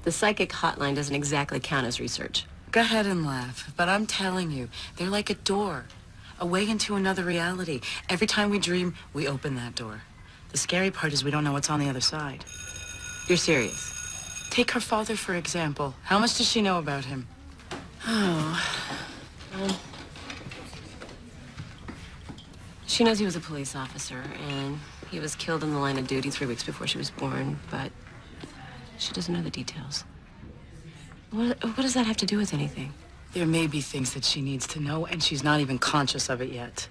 The psychic hotline doesn't exactly count as research. Go ahead and laugh, but I'm telling you, they're like a door, a way into another reality. Every time we dream, we open that door. The scary part is we don't know what's on the other side. You're serious? Take her father, for example. How much does she know about him? Oh. Well, she knows he was a police officer, and he was killed in the line of duty 3 weeks before she was born, but she doesn't know the details. What does that have to do with anything? There may be things that she needs to know, and she's not even conscious of it yet.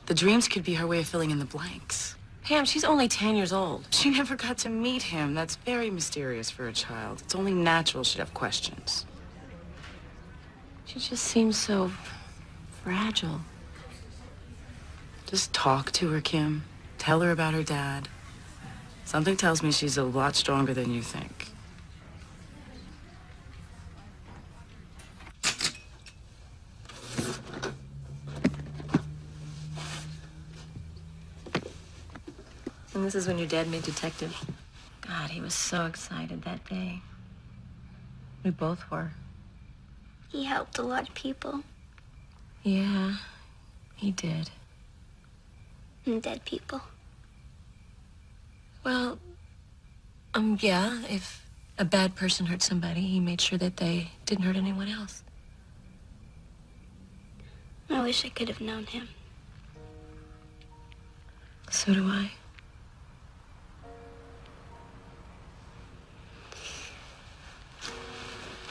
The dreams could be her way of filling in the blanks. Pam, she's only 10 years old. She never got to meet him. That's very mysterious for a child. It's only natural she'd have questions. She just seems so fragile. Just talk to her, Kim. Tell her about her dad. Something tells me she's a lot stronger than you think. And this is when your dad made detective. God, he was so excited that day. We both were. He helped a lot of people. Yeah, he did. And dead people. Well, yeah, if a bad person hurt somebody, he made sure that they didn't hurt anyone else. I wish I could have known him. So do I.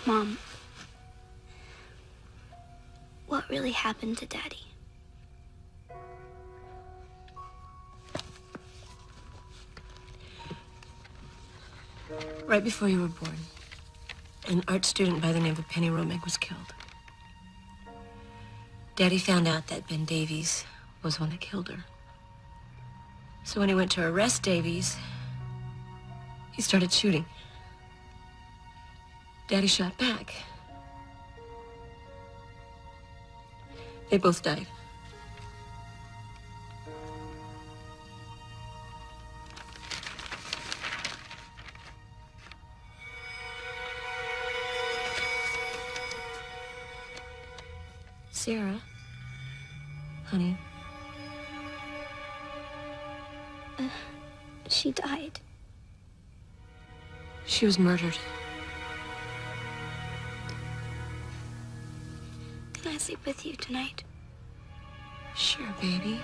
Mom, what really happened to Daddy? Right before you were born, an art student by the name of Penny Romig was killed. Daddy found out that Ben Davies was the one that killed her. So when he went to arrest Davies, he started shooting. Daddy shot back. They both died. Sarah, honey. She died. She was murdered. Can I sleep with you tonight? Sure, baby.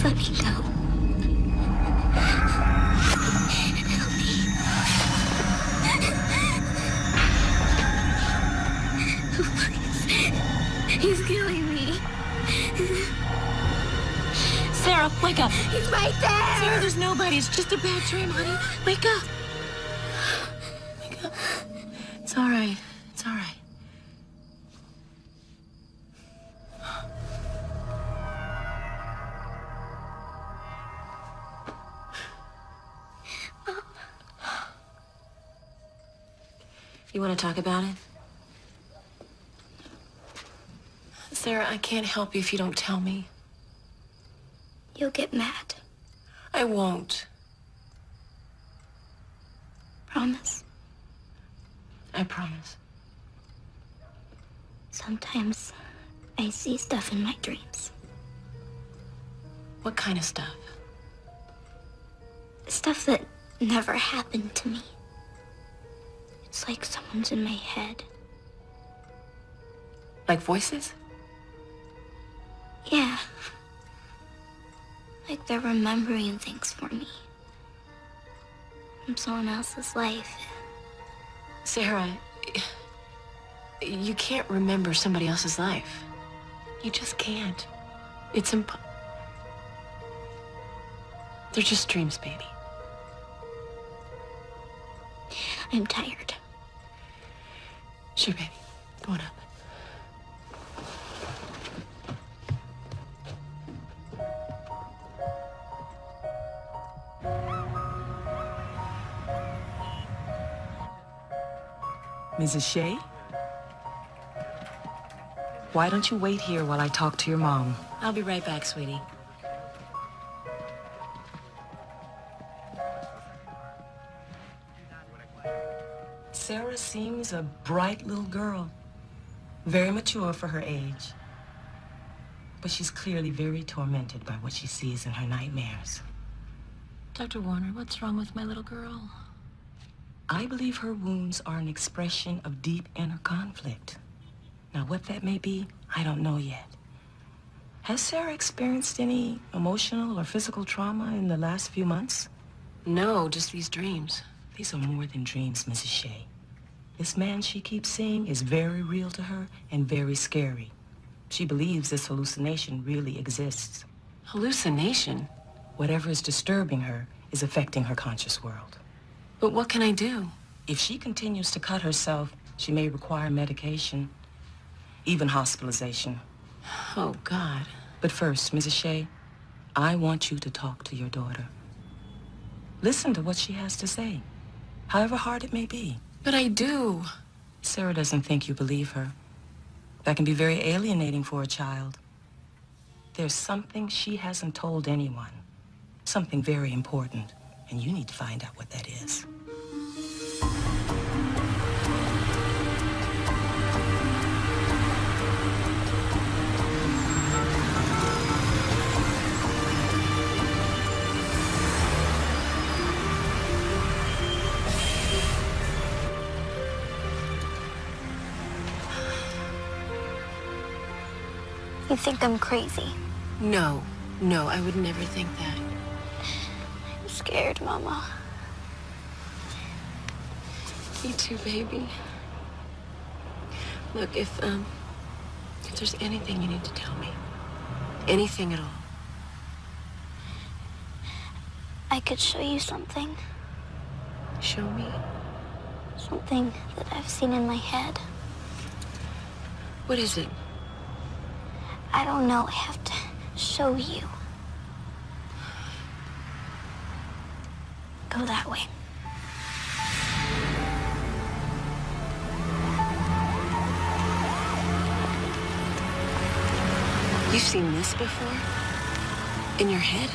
Let me go. Help me. Please. He's killing me. Sarah, wake up. He's right there. Sarah, there's nobody. It's just a bad dream, honey. Wake up. Wake up. It's all right. It's all right. You want to talk about it? Sarah, I can't help you if you don't tell me. You'll get mad. I won't. Promise? I promise. Sometimes I see stuff in my dreams. What kind of stuff? Stuff that never happened to me. It's like someone's in my head. Like voices? Yeah. Like they're remembering things for me. From someone else's life. Sarah, you can't remember somebody else's life. You just can't. It's They're just dreams, baby. I'm tired. Sure, baby. Go on up. Mrs. Shea? Why don't you wait here while I talk to your mom? I'll be right back, sweetie. Sarah seems a bright little girl. Very mature for her age. But she's clearly very tormented by what she sees in her nightmares. Dr. Warner, what's wrong with my little girl? I believe her wounds are an expression of deep inner conflict. Now, what that may be, I don't know yet. Has Sarah experienced any emotional or physical trauma in the last few months? No, just these dreams. These are more than dreams, Mrs. Shea. This man she keeps seeing is very real to her and very scary. She believes this hallucination really exists. Hallucination? Whatever is disturbing her is affecting her conscious world. But what can I do? If she continues to cut herself, she may require medication, even hospitalization. Oh, God. But first, Mrs. Shea, I want you to talk to your daughter. Listen to what she has to say, however hard it may be. But I do. Sarah doesn't think you believe her. That can be very alienating for a child. There's something she hasn't told anyone. Something very important, and you need to find out what that is. You think I'm crazy? No, I would never think that. I'm scared, Mama. Me too, baby. Look, if there's anything you need to tell me, anything at all. I could show you something. Show me. Something that I've seen in my head. What is it? I don't know. I have to show you. Go that way. You've seen this before? In your head?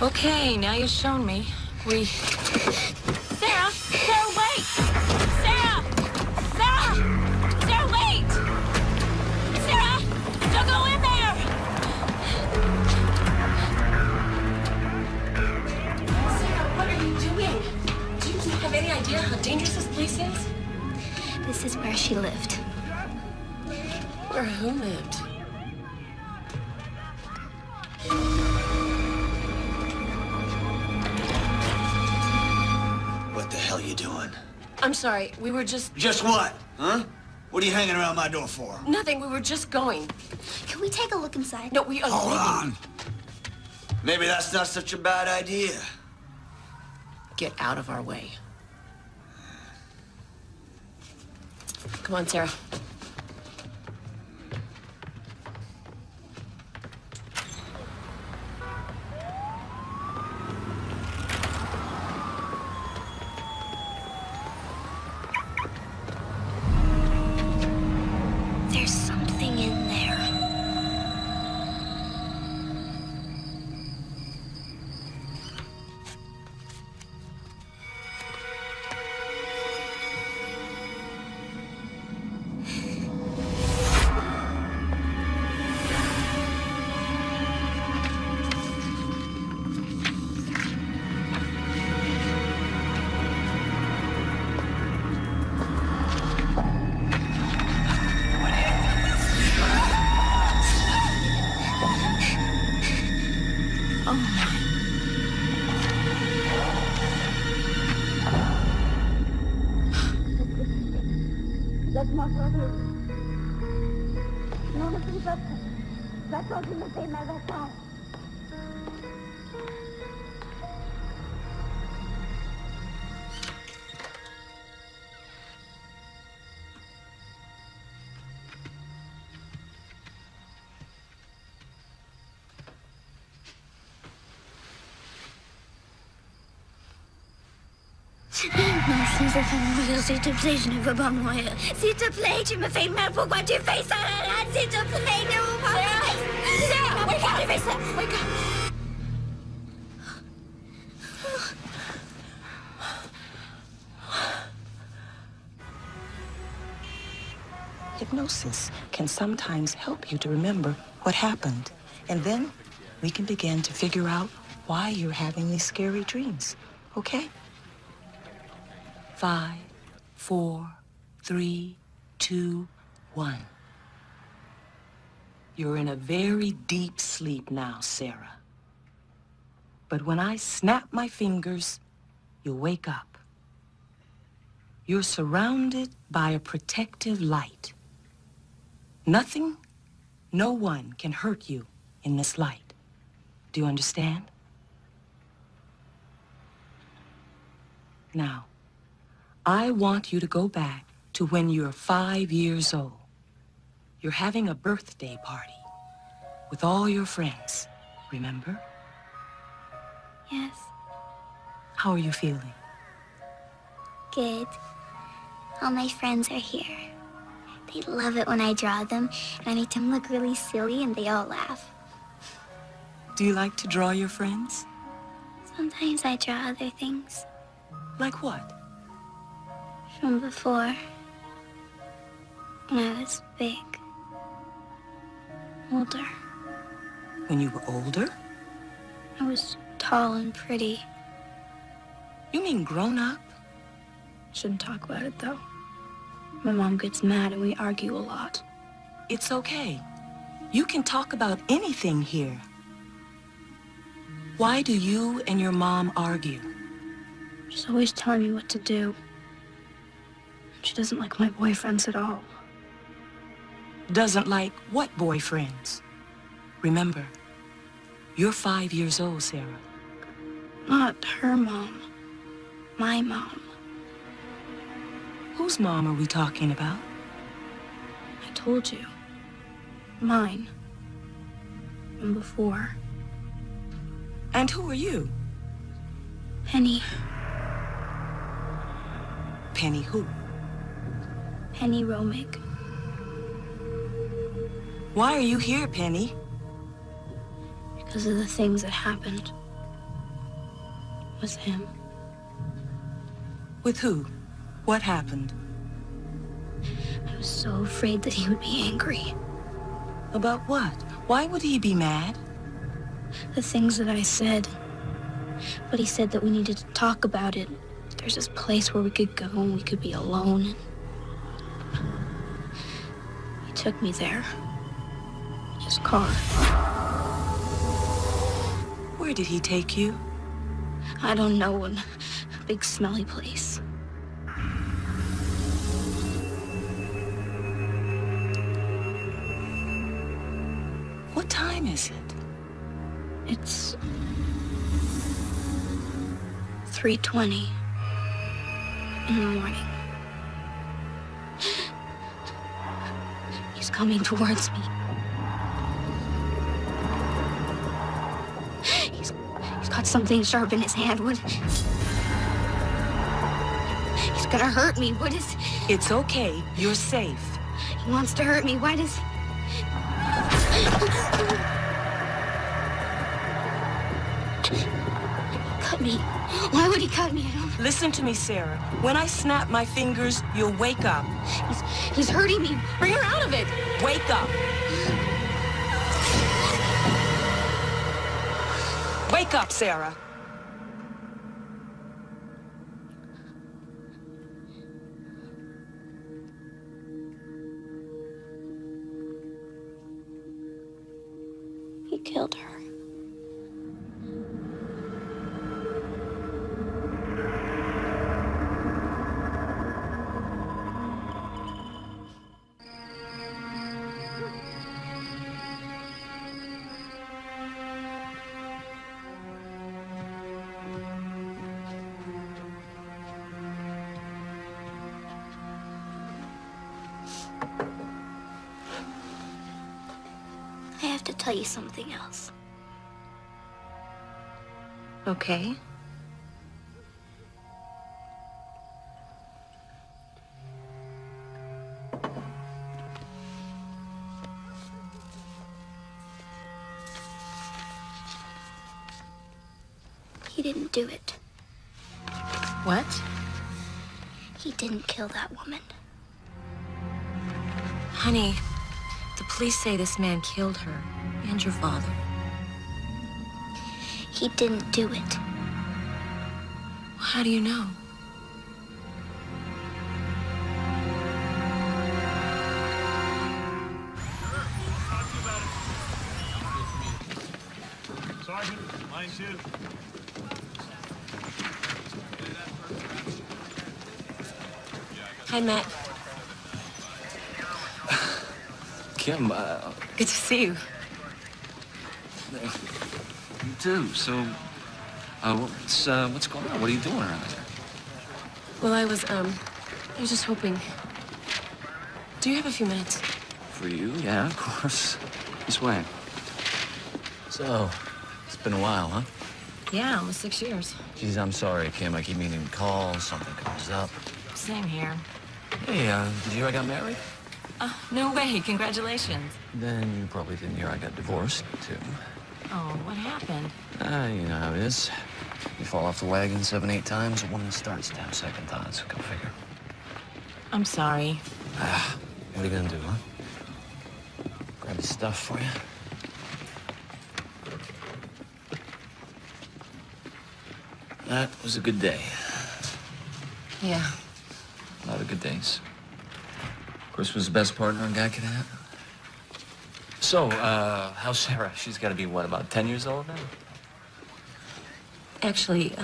Okay, now you've shown me. Sarah! Sarah, wait! Sarah! Sarah! Sarah, wait! Sarah! Don't go in there! Sarah, what are you doing? Do you have any idea how dangerous this place is? This is where she lived. Where who lived? What the hell you doing? I'm sorry, we were just... Just what? Huh? What are you hanging around my door for? Nothing, we were just going. Can we take a look inside? No, we are Hold leaving. on. Maybe that's not such a bad idea. Get out of our way. Come on, Sarah. There's something in there. Laisse-moi crever. Non, ne fais pas ça. Va-t'en, tu me fais mal, va-t'en. Non, je ne veux pas mourir, s'il te plaît, je ne veux pas mourir. S'il te plaît, tu me fais mal, pourquoi tu fais ça, là? S'il te plaît, ne veux pas mourir. Sarah, wake up! Tu fais ça? Wake up! Hypnosis can sometimes help you to remember what happened. And then we can begin to figure out why you're having these scary dreams. Okay? 5, 4, 3, 2, 1. You're in a very deep sleep now, Sarah. But when I snap my fingers, you'll wake up. You're surrounded by a protective light. Nothing, no one can hurt you in this light. Do you understand? Now, I want you to go back to when you're 5 years old. You're having a birthday party with all your friends, remember? Yes. How are you feeling? Good. All my friends are here. They love it when I draw them, and I make them look really silly, and they all laugh. Do you like to draw your friends? Sometimes I draw other things. Like what? From before. When I was big. Older. When you were older? I was tall and pretty. You mean grown up? Shouldn't talk about it, though. My mom gets mad and we argue a lot. It's okay. You can talk about anything here. Why do you and your mom argue? She's always telling me what to do. She doesn't like my boyfriends at all. Doesn't like what boyfriends? Remember, you're 5 years old, Sarah. Not her mom. My mom. Whose mom are we talking about? I told you. Mine. From before. And who are you? Penny. Penny who? Penny Romig. Why are you here, Penny? Because of the things that happened. With him. With who? What happened? I was so afraid that he would be angry. About what? Why would he be mad? The things that I said. But he said that we needed to talk about it. There's this place where we could go and we could be alone. He took me there. In his car. Where did he take you? I don't know, a big smelly place. What time is it? It's 3:20 in the morning. He's coming towards me. He's got something sharp in his hand. What? He's gonna hurt me. What is? It's okay. You're safe. He wants to hurt me. Why does? Cut me. Why would he cut me? I don't... Listen to me, Sarah. When I snap my fingers, you'll wake up. He's hurting me. Bring her out of it. Wake up. Wake up, Sarah. He killed her. I have to tell you something else. Okay. He didn't do it. What? He didn't kill that woman. Honey, the police say this man killed her and your father. He didn't do it. How do you know? Sergeant, line 2. Hi, Matt. Kim, Good to see you. you too. So, what's going on? What are you doing around here? Well, I was just hoping. Do you have a few minutes? For you? Yeah, of course. This way. So, it's been a while, huh? Yeah, almost 6 years. Geez, I'm sorry, Kim. I keep meaning to call. Something comes up. Same here. Hey, did you hear I got married? No way. Congratulations. Then you probably didn't hear I got divorced, too. Oh, what happened? You know how it is. You fall off the wagon 7, 8 times, a woman starts to have second thoughts. Go figure. I'm sorry. What are you gonna do, huh? Grab the stuff for you? That was a good day. Yeah. A lot of good days. Chris was the best partner a guy could have. So, how's Sarah? She's got to be, what, about 10 years old now? Actually,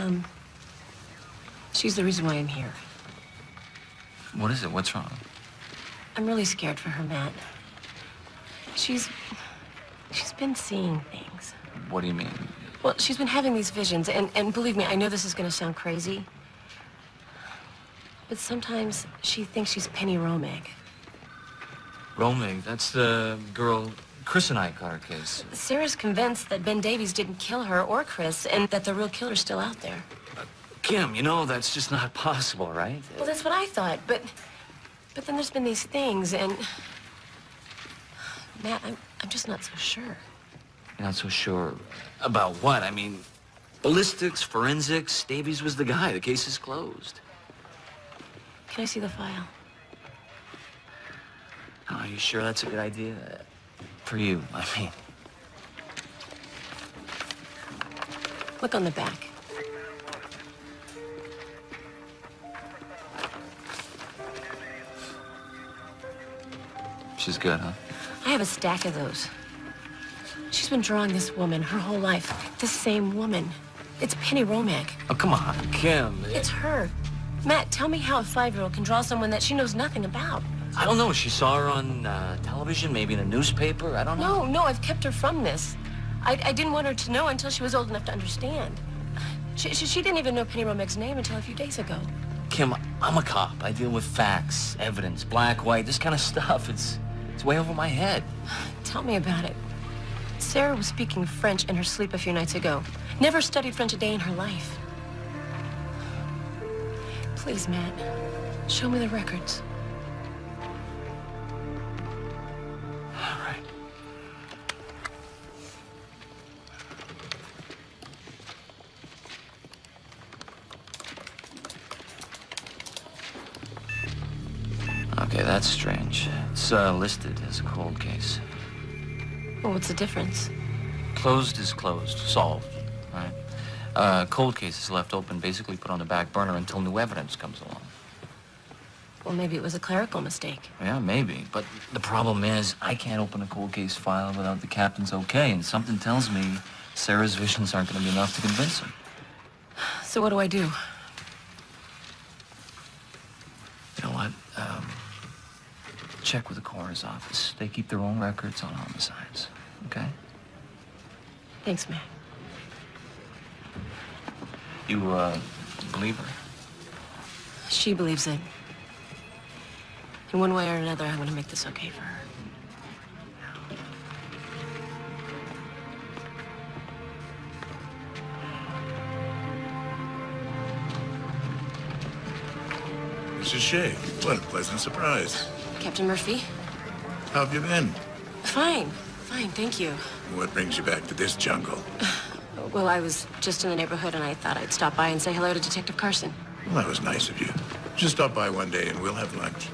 she's the reason why I'm here. What is it? What's wrong? I'm really scared for her, Matt. She's been seeing things. What do you mean? Well, she's been having these visions, and believe me, I know this is gonna sound crazy, but sometimes she thinks she's Penny Romeg. Romig, that's the girl Chris and I got her case. Sarah's convinced that Ben Davies didn't kill her or Chris, and that the real killer's still out there. Kim, you know that's just not possible, right? Well, that's what I thought, but then there's been these things, and Matt, I'm just not so sure. You're not so sure about what? I mean, ballistics, forensics, Davies was the guy. The case is closed. Can I see the file? Are you sure that's a good idea? For you, I mean. Look on the back. She's good, huh? I have a stack of those. She's been drawing this woman her whole life. The same woman. It's Penny Romeg. Oh, come on, Kim. It's her. Matt, tell me how a 5-year-old can draw someone that she knows nothing about. I don't know. She saw her on television, maybe in a newspaper. I don't know. No, I've kept her from this. I didn't want her to know until she was old enough to understand. She didn't even know Penny Romeg's name until a few days ago. Kim, I'm a cop. I deal with facts, evidence, black, white, this kind of stuff. It's way over my head. Tell me about it. Sarah was speaking French in her sleep a few nights ago. Never studied French a day in her life. Please, Matt, show me the records. All right. Okay, that's strange. It's listed as a cold case. Well, what's the difference? Closed is closed. Solved. Right? Cold case is left open, basically put on the back burner until new evidence comes along. Well, maybe it was a clerical mistake. Yeah, maybe. But the problem is, I can't open a cold case file without the captain's okay, and something tells me Sarah's visions aren't going to be enough to convince him. So what do I do? You know what? Check with the coroner's office. They keep their own records on homicides. Okay? Thanks, Matt. You, believe her? She believes it. In one way or another, I want to make this okay for her. Mrs. Shea, what a pleasant surprise. Captain Murphy? How have you been? Fine, thank you. What brings you back to this jungle? Well, I was just in the neighborhood, and I thought I'd stop by and say hello to Detective Carson. Well, that was nice of you. Just stop by one day and we'll have lunch.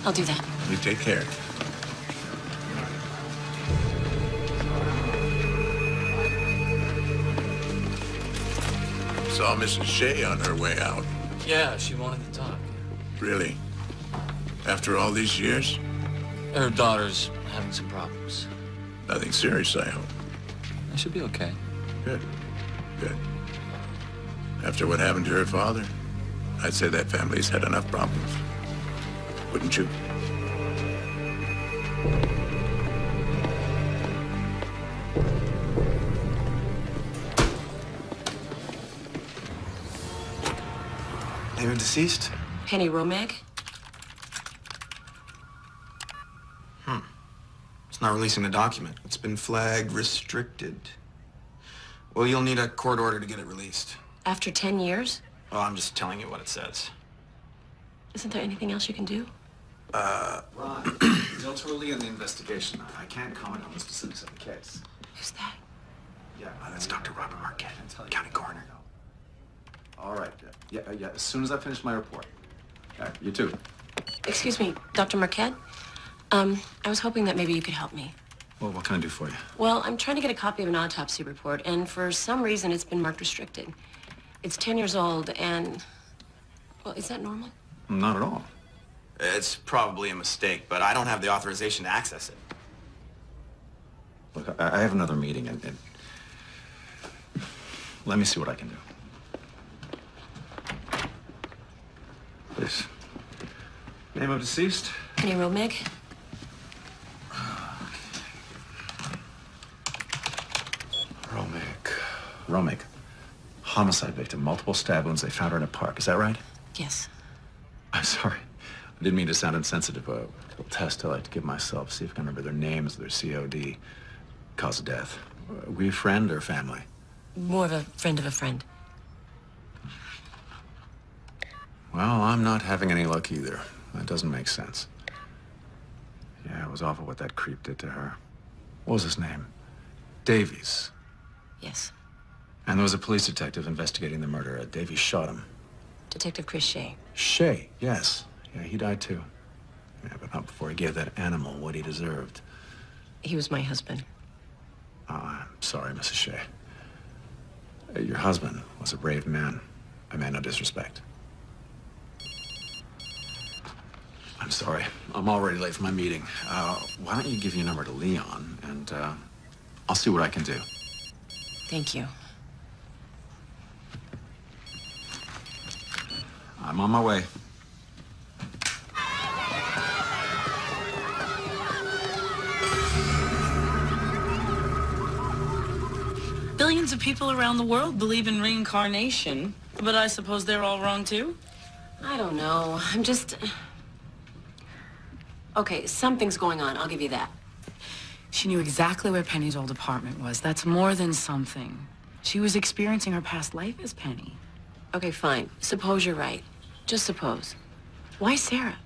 I'll do that. You take care. Saw Mrs. Shea on her way out. Yeah, she wanted to talk. Really? After all these years? Her daughter's having some problems. Nothing serious, I hope. I should be okay. Good. Good. After what happened to her father, I'd say that family's had enough problems. Wouldn't you? Name of deceased? Penny Romeg? It's not releasing the document. It's been flagged restricted. Well, you'll need a court order to get it released. After 10 years? Well, I'm just telling you what it says. Isn't there anything else you can do? Ron, still too early in the investigation. I can't comment on the specifics of the case. Who's that? Yeah, That's Dr. Robert Marquette, county coroner. All right. Yeah. As soon as I finish my report. All right, you too. Excuse me, Dr. Marquette? I was hoping that maybe you could help me. Well, what can I do for you? Well, I'm trying to get a copy of an autopsy report, and for some reason it's been marked restricted. It's 10 years old, and... Well, is that normal? Not at all. It's probably a mistake, but I don't have the authorization to access it. Look, I have another meeting, and let me see what I can do. Please. Name of deceased? Penny Romeg? Romig. Homicide victim, multiple stab wounds. They found her in a park. Is that right? Yes. I'm sorry. I didn't mean to sound insensitive. A little test I like to give myself, see if I can remember their names, their COD, cause of death. Were you friend or family? More of a friend of a friend. Well, I'm not having any luck either. That doesn't make sense. Yeah, it was awful what that creep did to her. What was his name? Davies. Yes. And there was a police detective investigating the murder. Davies shot him. Detective Chris Shea. Shea, yes. Yeah, he died too. Yeah, but not before he gave that animal what he deserved. He was my husband. Oh, I'm sorry, Mrs. Shea. Your husband was a brave man. I meant no disrespect. I'm sorry. I'm already late for my meeting. Why don't you give your number to Leon, and I'll see what I can do. Thank you. I'm on my way. Billions of people around the world believe in reincarnation, but I suppose they're all wrong too? I don't know. I'm just... Okay, something's going on. I'll give you that. She knew exactly where Penny's old apartment was. That's more than something. She was experiencing her past life as Penny. Okay, fine. Suppose you're right. Just suppose. Why Sarah?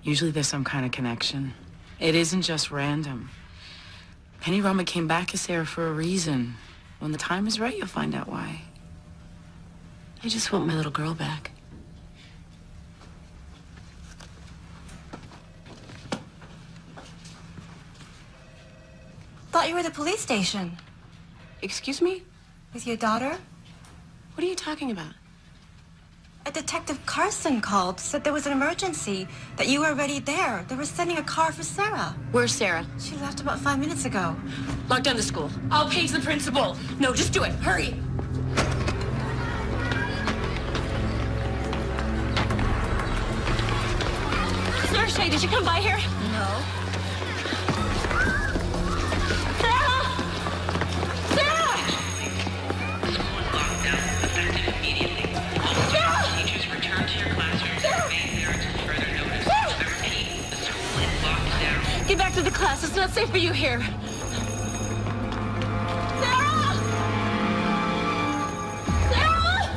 Usually there's some kind of connection. It isn't just random. Penny Roma came back as Sarah for a reason. When the time is right, you'll find out why. I just want my little girl back. Thought you were at the police station. Excuse me? With your daughter? What are you talking about? A Detective Carson called, said there was an emergency, that you were already there. They were sending a car for Sarah. Where's Sarah? She left about 5 minutes ago. Lock down the school. I'll page the principal. No, just do it. Hurry. Sarah Shea, did you come by here? No. Get back to the class. It's not safe for you here. Sarah! Sarah! Sarah!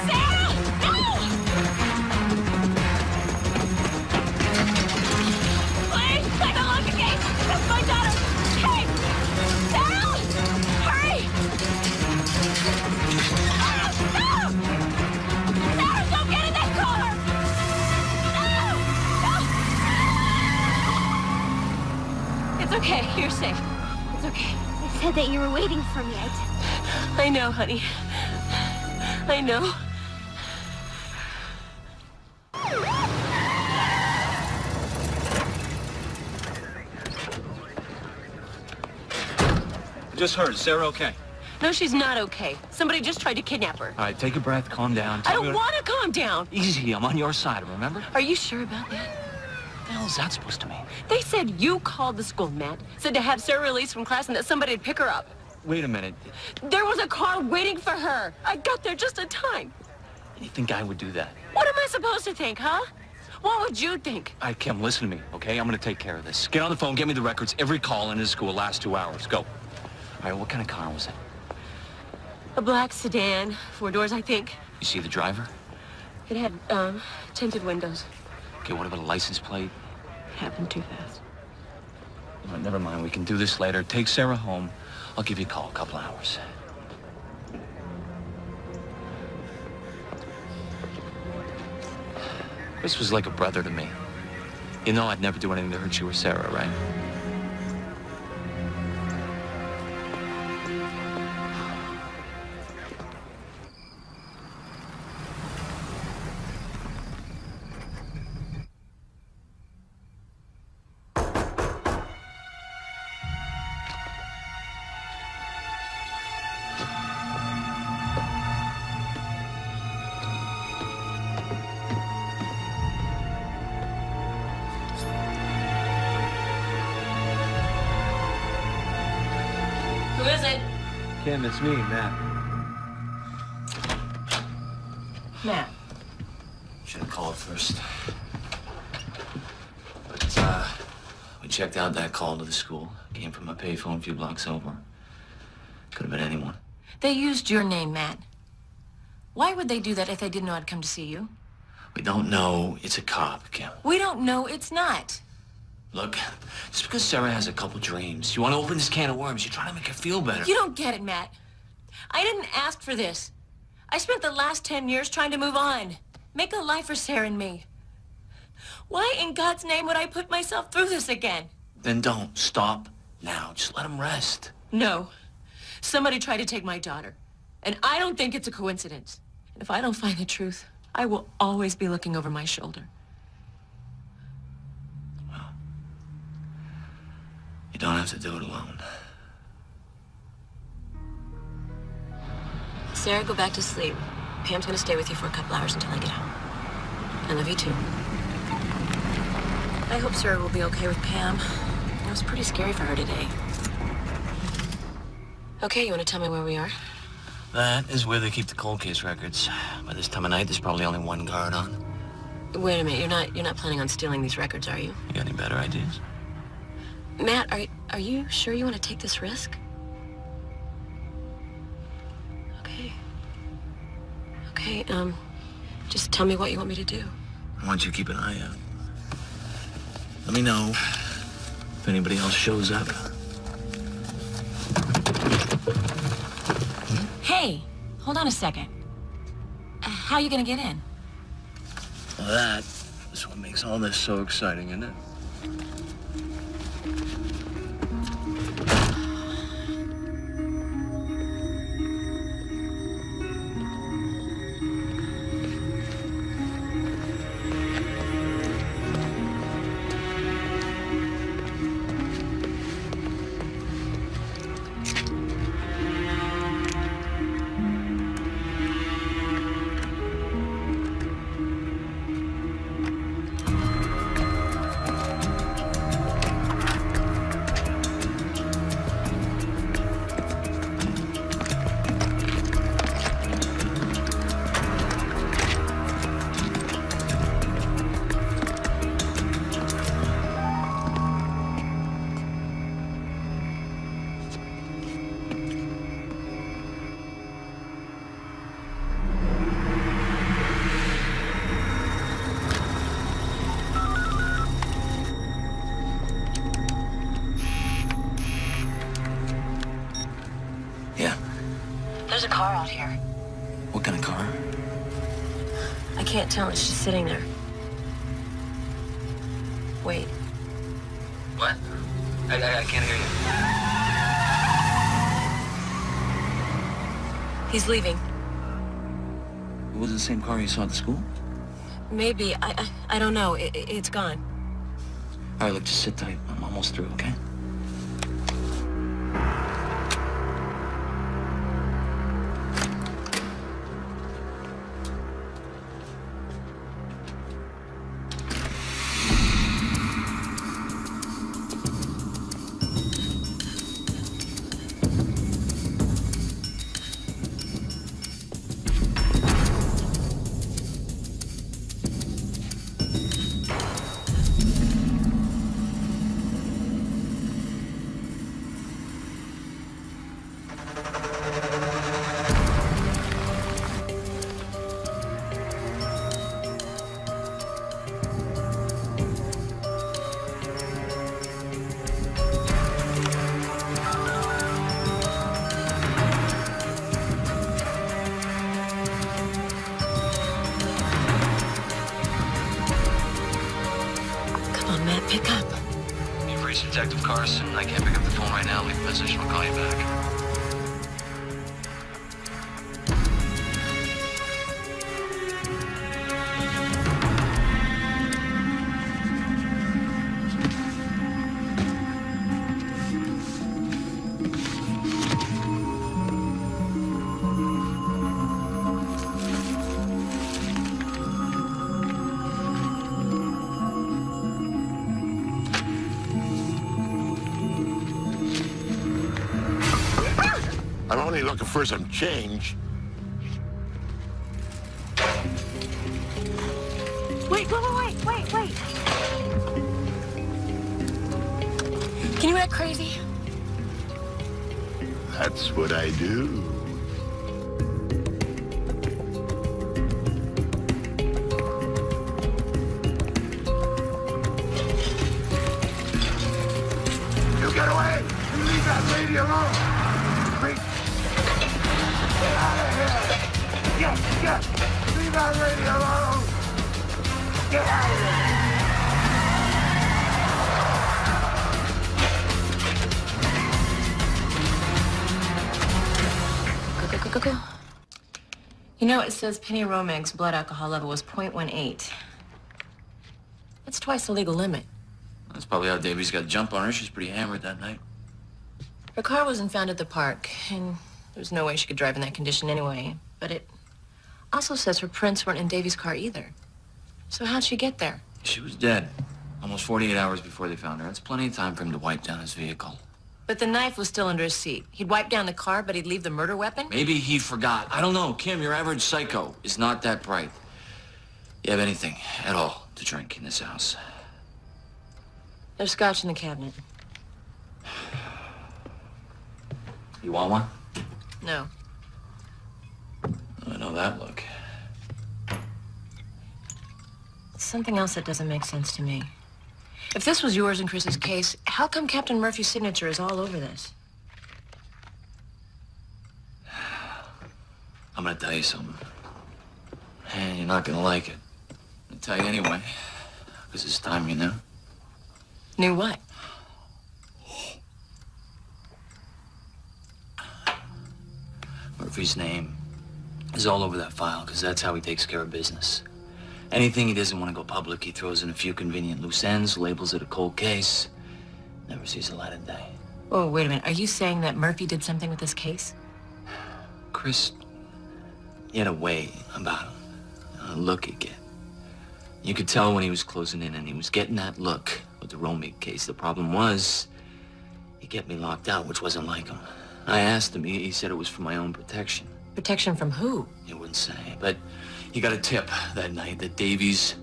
Sarah! okay. You're safe. It's okay. I said that you were waiting for me. I know, honey. I know. Just heard. Is Sarah okay? No, she's not okay. Somebody just tried to kidnap her. All right, take a breath, calm down. I don't want to calm down. Easy, I'm on your side, remember? Are you sure about that? What the hell is that supposed to mean? They said you called the school, Matt. Said to have Sarah released from class and that somebody'd pick her up. Wait a minute. There was a car waiting for her. I got there just in time. You think I would do that? What am I supposed to think, huh? What would you think? All right, Kim, listen to me, okay? I'm gonna take care of this. Get on the phone, get me the records, every call in his school last 2 hours. Go. All right, what kind of car was it? A black sedan, 4 doors, I think. You see the driver? It had, tinted windows. Okay, what about a license plate? It happened too fast. All right, never mind, we can do this later. Take Sarah home. I'll give you a call, a couple hours. Chris was like a brother to me. You know I'd never do anything to hurt you or Sarah, right? Who is it? Kim, it's me, Matt. Matt. Should have called first. But, we checked out that call to the school. Came from a payphone a few blocks over. Could have been anyone. They used your name, Matt. Why would they do that if they didn't know I'd come to see you? We don't know it's a cop, Kim. We don't know it's not. Look, just because Sarah has a couple dreams, you want to open this can of worms, you're trying to make her feel better. You don't get it, Matt. I didn't ask for this. I spent the last 10 years trying to move on. Make a life for Sarah and me. Why in God's name would I put myself through this again? Then don't. Stop now. Just let him rest. No. Somebody tried to take my daughter. And I don't think it's a coincidence. And if I don't find the truth, I will always be looking over my shoulder. Well, you don't have to do it alone. Sarah, go back to sleep. Pam's gonna stay with you for a couple hours until I get home. I love you too. I hope Sarah will be okay with Pam. It was pretty scary for her today. Okay, you want to tell me where we are? That is where they keep the cold case records. By this time of night, there's probably only one guard on. Wait a minute, you're not planning on stealing these records, are you? You got any better ideas? Matt, are you sure you want to take this risk? Okay, just tell me what you want me to do. I want you to keep an eye out. Let me know if anybody else shows up. Hey, hold on a second. How are you gonna get in? Well, that is what makes all this so exciting, isn't it? There's a car out here. What kind of car? I can't tell. It's just sitting there. Wait. What? I can't hear you. He's leaving. Was it the same car you saw at the school? Maybe. I don't know. It's gone. All right, look, just sit tight. I'm almost through, okay? Pick up. You've reached Detective Carson. I can't pick up the phone right now. Leave a message. I'll call you back. I'm only looking for some change. Wait. Can you act crazy? That's what I do. You get away! You leave that lady alone! Get out of here! Yes! Leave that lady alone! Get out of here! Go. You know, it says Penny Romag's blood alcohol level was 0.18. That's twice the legal limit. That's probably how Davies got a jump on her. She's pretty hammered that night. Her car wasn't found at the park, and there's no way she could drive in that condition anyway. But it also says her prints weren't in Davies' car either. So how'd she get there? She was dead. Almost 48 hours before they found her. That's plenty of time for him to wipe down his vehicle. But the knife was still under his seat. He'd wipe down the car, but he'd leave the murder weapon? Maybe he forgot. I don't know. Kim, your average psycho is not that bright. You have anything at all to drink in this house? There's scotch in the cabinet. You want one? No. I know that look. Something else that doesn't make sense to me. If this was yours and Chris's case, how come Captain Murphy's signature is all over this? I'm gonna tell you something. And you're not gonna like it. I'll tell you anyway. Because it's time you knew. Knew what? Murphy's name is all over that file, because that's how he takes care of business. Anything he doesn't want to go public, he throws in a few convenient loose ends, labels it a cold case, never sees the light of day. Oh, wait a minute. Are you saying that Murphy did something with this case? Chris, he had a way about him, a look he'd get. You could tell when he was closing in, and he was getting that look with the Romig case. The problem was, he kept me locked out, which wasn't like him. I asked him, he said it was for my own protection. Protection from who? He wouldn't say, but he got a tip that night that Davies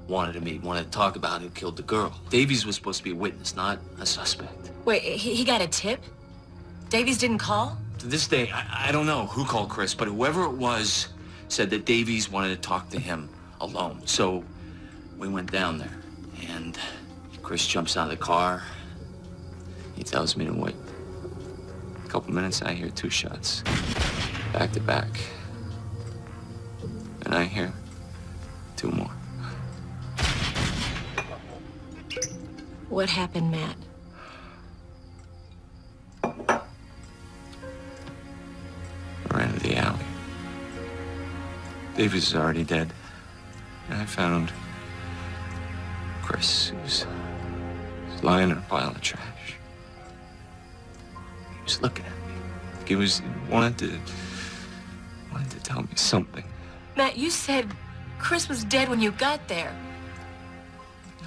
wanted to meet, wanted to talk about who killed the girl. Davies was supposed to be a witness, not a suspect. Wait, he got a tip? Davies didn't call? To this day, I don't know who called Chris, but whoever it was said that Davies wanted to talk to him alone. So we went down there, and Chris jumps out of the car. He tells me to wait. A couple minutes, I hear 2 shots, back to back. And I hear 2 more. What happened, Matt? Davies is already dead. And I found Chris, he was lying in a pile of trash. He was looking at me. He wanted to tell me something. Matt, you said Chris was dead when you got there.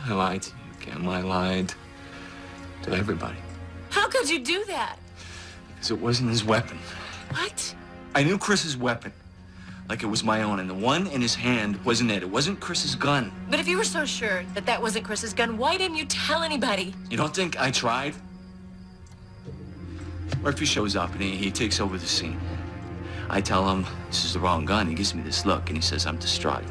I lied to you, Kim. I lied to everybody. How could you do that? Because it wasn't his weapon. What? I knew Chris's weapon like it was my own, and the one in his hand wasn't it. It wasn't Chris's gun. But if you were so sure that that wasn't Chris's gun, why didn't you tell anybody? You don't think I tried? Murphy shows up and he takes over the scene. I tell him this is the wrong gun. He gives me this look and he says I'm distraught.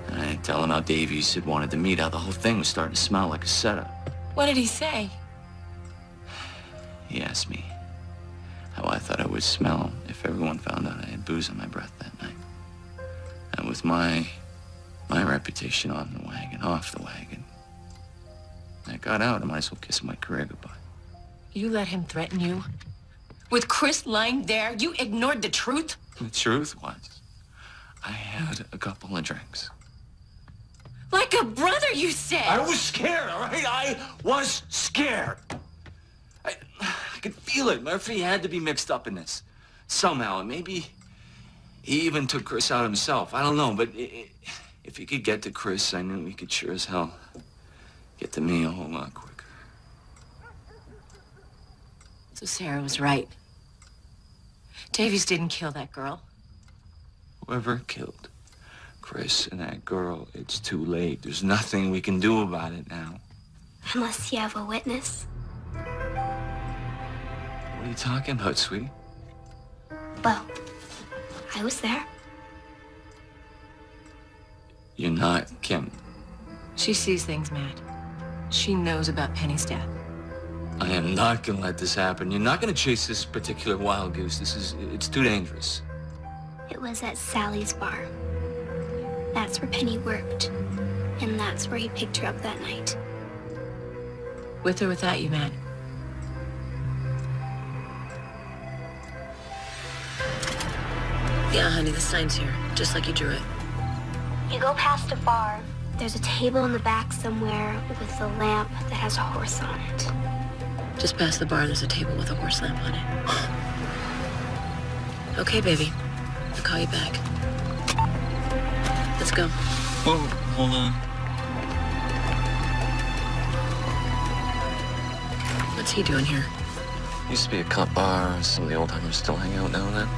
And I tell him how Davies had wanted to meet, how the whole thing was starting to smell like a setup. What did he say? He asked me how I thought I would smell if everyone found out I had booze on my breath that night. And with my reputation on the wagon, off the wagon, I got out. I might as well kiss my career goodbye. You let him threaten you? With Chris lying there, you ignored the truth? The truth was, I had a couple of drinks. Like a brother, you said! I was scared, all right? I was scared. I could feel it. Murphy had to be mixed up in this. Somehow, and maybe he even took Chris out himself. I don't know, but if he could get to Chris, I knew he could sure as hell get to me a whole lot quicker. So Sarah was right. Davies didn't kill that girl. Whoever killed Chris and that girl, it's too late. There's nothing we can do about it now. Unless you have a witness. What are you talking about, sweetie? Well, I was there. You're not Kim. She sees things, Matt. She knows about Penny's death. I am not gonna let this happen. You're not gonna chase this particular wild goose. It's too dangerous. It was at Sally's bar. That's where Penny worked. And that's where he picked her up that night. With or without you, Matt? Yeah, honey, the sign's here, just like you drew it. You go past a bar. There's a table in the back somewhere with a lamp that has a horse on it. Just past the bar, there's a table with a horse lamp on it. Okay, baby. I'll call you back. Let's go. Whoa, hold on. What's he doing here? Used to be a cut bar. Some of the old timers still hang out now and then.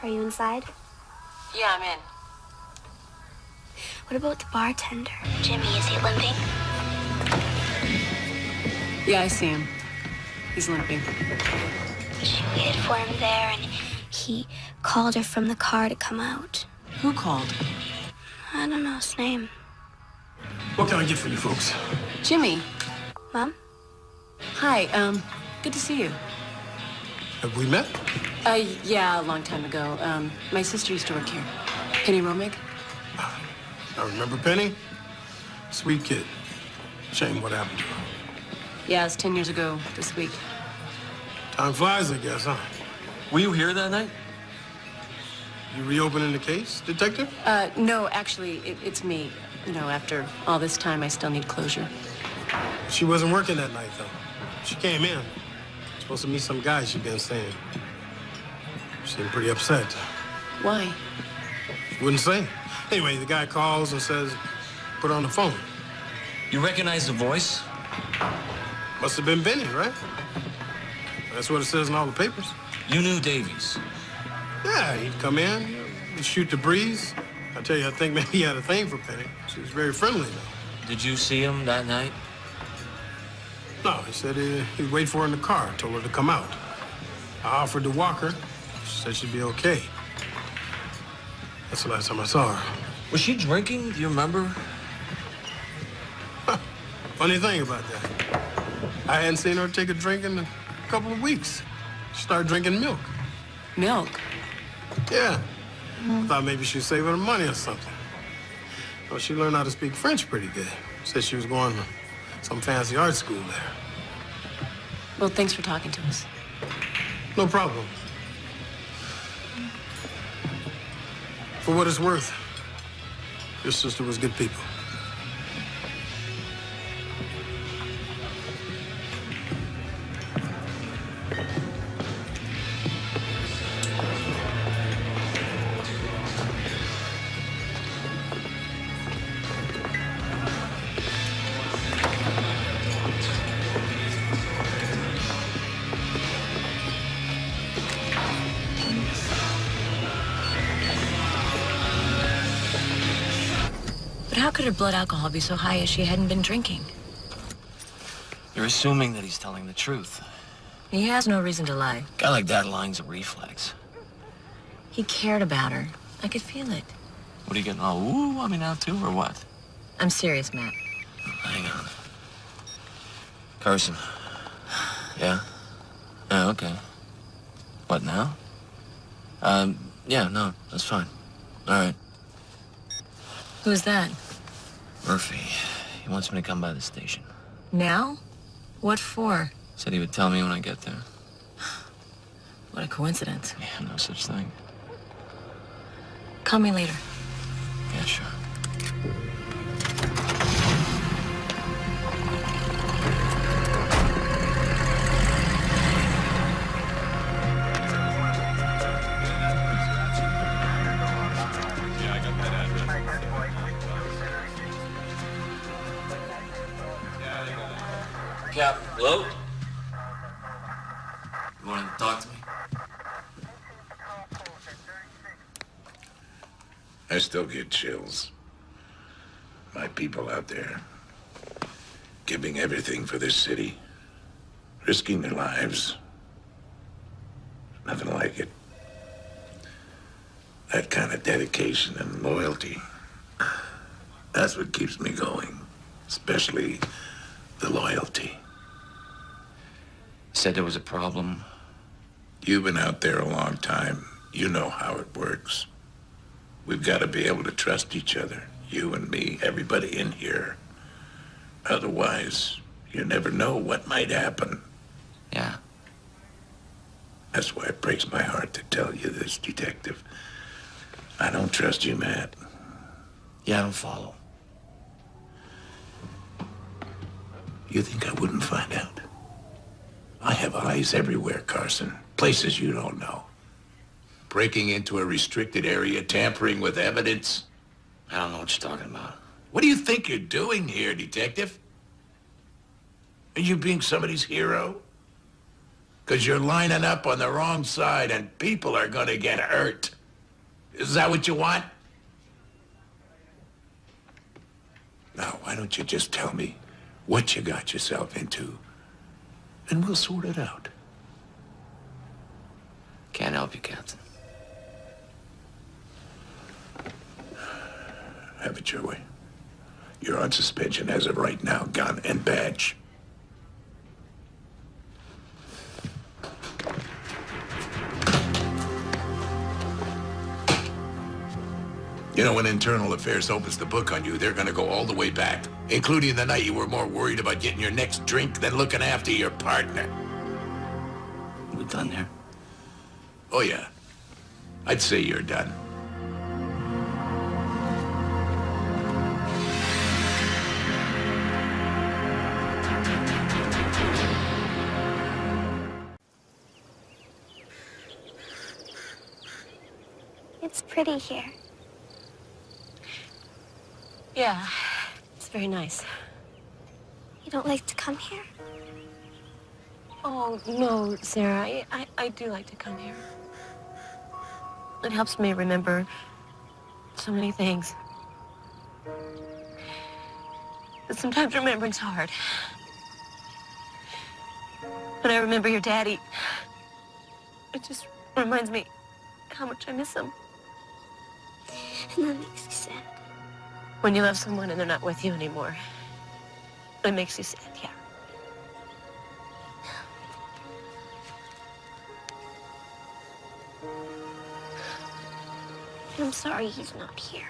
Are you inside? Yeah, I'm in. What about the bartender? Jimmy, is he limping? Yeah, I see him. He's limping. She waited for him there, and he called her from the car to come out. Who called? I don't know his name. What can I get for you folks? Jimmy. Mom? Hi, good to see you. Have we met? Yeah, a long time ago. My sister used to work here. Penny Romig? I remember Penny. Sweet kid. Shame what happened to her. Yeah, it's 10 years ago this week. Time flies, I guess, huh? Were you here that night? You reopening the case, detective? No, actually, it's me. You know, after all this time, I still need closure. She wasn't working that night, though. She came in. Supposed to meet some guy, she'd been saying. She seemed pretty upset. Why? She wouldn't say. Anyway, the guy calls and says, put her on the phone. You recognize the voice? Must have been Benny, right? That's what it says in all the papers. You knew Davies. Yeah, he'd come in, he'd shoot the breeze, I tell you, I think maybe he had a thing for Penny. She was very friendly, though. Did you see him that night? No, he said he'd wait for her in the car, told her to come out. I offered to walk her. She said she'd be okay. That's the last time I saw her. Was she drinking? Do you remember? Funny thing about that. I hadn't seen her take a drink in a couple of weeks. She started drinking milk. Milk? Yeah. I thought maybe she was saving her money or something. Well, she learned how to speak French pretty good. Said she was going to some fancy art school there. Well, thanks for talking to us. No problem. For what it's worth, your sister was good people. But how could her blood alcohol be so high if she hadn't been drinking? You're assuming that he's telling the truth. He has no reason to lie. A guy like that lying's a reflex. He cared about her. I could feel it. What are you getting all ooh on me now, too, or what? I'm serious, Matt. Hang on. Carson. Yeah? Yeah, okay. What, now? Yeah, no, that's fine. All right. Who's that? Murphy. He wants me to come by the station. Now? What for? Said he would tell me when I get there. What a coincidence. Yeah, no such thing. Call me later. Yeah, sure. Cap, hello? You wanted to talk to me? I still get chills. My people out there, giving everything for this city, risking their lives. Nothing like it. That kind of dedication and loyalty, that's what keeps me going, especially the loyalty. Said there was a problem. You've been out there a long time. You know how it works. We've got to be able to trust each other. You and me, everybody in here. Otherwise, you never know what might happen. Yeah. That's why it breaks my heart to tell you this, Detective. I don't trust you, Matt. Yeah, I don't follow. You think I wouldn't find out? I have eyes everywhere, Carson. Places you don't know. Breaking into a restricted area, tampering with evidence. I don't know what you're talking about. What do you think you're doing here, Detective? Are you being somebody's hero? Because you're lining up on the wrong side and people are gonna get hurt. Is that what you want? Now, why don't you just tell me what you got yourself into, and we'll sort it out. Can't help you, Captain. Have it your way. You're on suspension as of right now, gun and badge. You know, when Internal Affairs opens the book on you, they're gonna go all the way back, including the night you were more worried about getting your next drink than looking after your partner. We're done here. Oh, yeah. I'd say you're done. It's pretty here. Yeah, it's very nice. You don't like to come here? Oh, no, Sarah, I do like to come here. It helps me remember So many things. But sometimes remembering's hard. When I remember your daddy, it just reminds me how much I miss him. And that makes you sad. When you love someone and they're not with you anymore, it makes you sad, yeah. I'm sorry he's not here.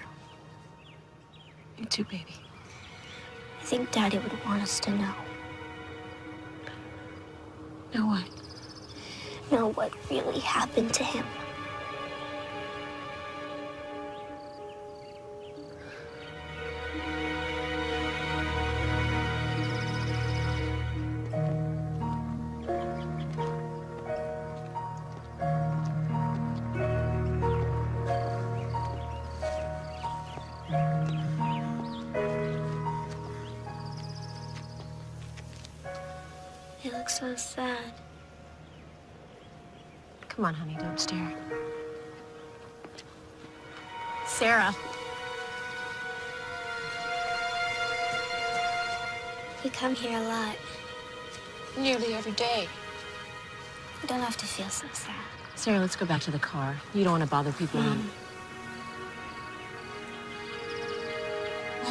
Me too, baby. I think Daddy would want us to know. Know what? Know what really happened to him. You look so sad. Come on, honey, don't stare. Sarah. You come here a lot. Nearly every day. You don't have to feel so sad. Sarah, let's go back to the car. You don't want to bother people. Oh,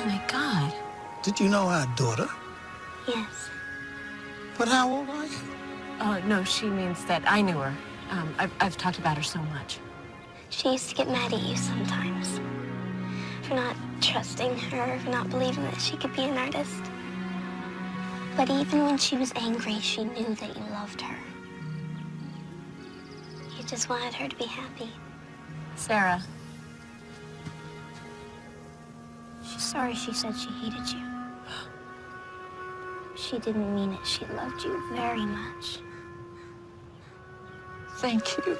my God. Did you know our daughter? Yes. But how old are you? Oh, no, she means that I knew her. I've talked about her so much. She used to get mad at you sometimes for not trusting her, for not believing that she could be an artist. But even when she was angry, she knew that you loved her. You just wanted her to be happy. Sarah. She's sorry she said she hated you. She didn't mean it. She loved you very much. Thank you.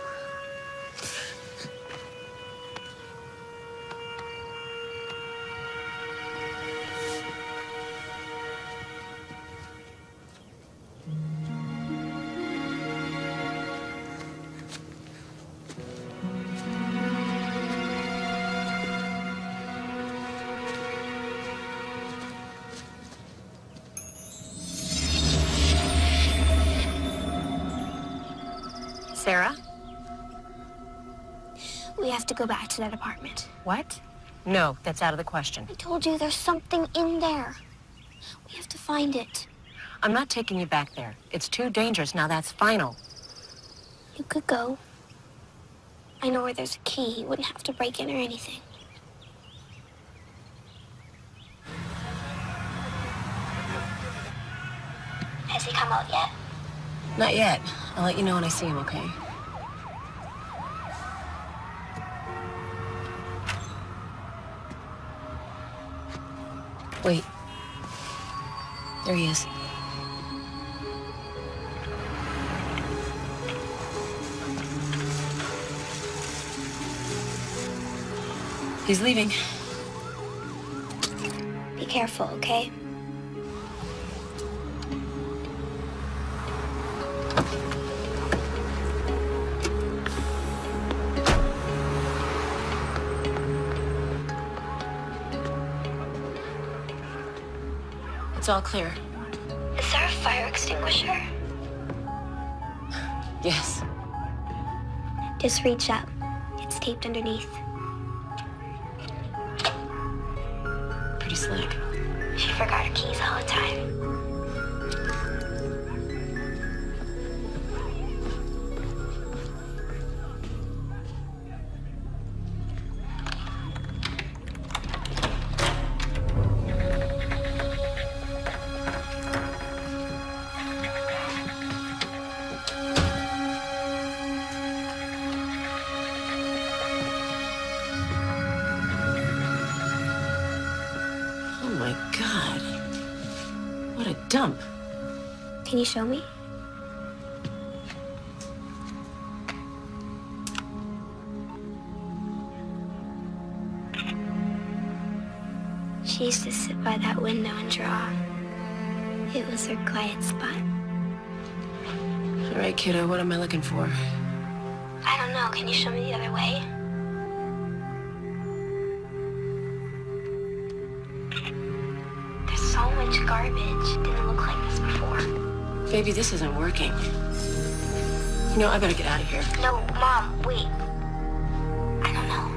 Sarah? We have to go back to that apartment. What? No, that's out of the question. I told you there's something in there. We have to find it. I'm not taking you back there. It's too dangerous. Now that's final. You could go. I know where there's a key. You wouldn't have to break in or anything. Has he come out yet? Not yet. I'll let you know when I see him, okay? Wait. There he is. He's leaving. Be careful, okay? It's all clear. Is there a fire extinguisher? Yes. Just reach up. It's taped underneath. Pretty slick. She forgot her keys all the time. Oh my God. What a dump. Can you show me? She used to sit by that window and draw. It was her quiet spot. All right, kiddo, what am I looking for? I don't know. Can you show me the other way? Baby, this isn't working. You know, I better get out of here. No, Mom, wait. I don't know.